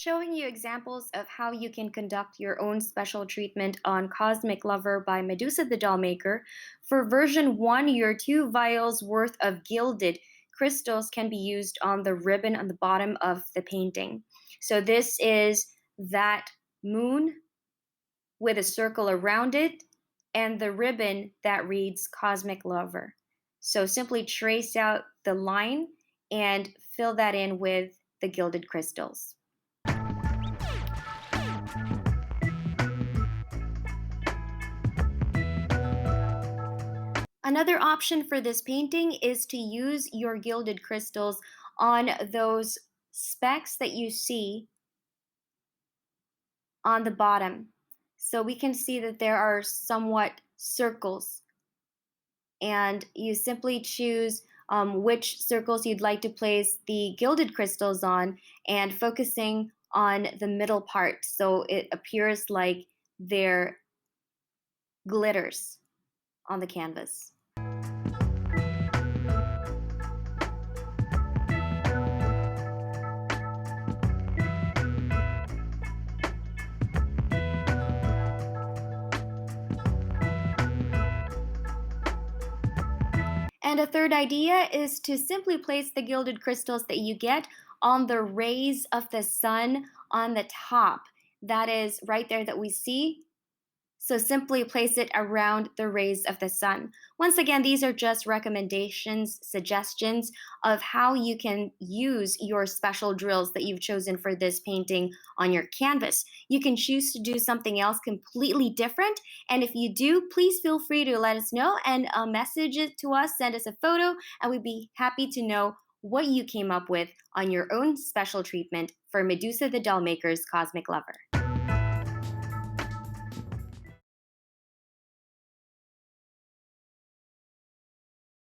showing you examples of how you can conduct your own special treatment on Cosmic Lover by Medusa the Dollmaker. For version 1, your 2 vials worth of gilded crystals can be used on the ribbon on the bottom of the painting. So this is that moon with a circle around it and the ribbon that reads Cosmic Lover. So simply trace out the line and fill that in with the gilded crystals. Another option for this painting is to use your gilded crystals on those specks that you see on the bottom. So we can see that there are somewhat circles, and you simply choose which circles you'd like to place the gilded crystals on and focusing on the middle part so it appears like they're glitters on the canvas. And a third idea is to simply place the gilded crystals that you get on the rays of the sun on the top. That is right there that we see. So simply place it around the rays of the sun. Once again, these are just recommendations, suggestions of how you can use your special drills that you've chosen for this painting on your canvas. You can choose to do something else completely different. And if you do, please feel free to let us know and message it to us, send us a photo, and we'd be happy to know what you came up with on your own special treatment for Medusa the Dollmaker's Cosmic Lover.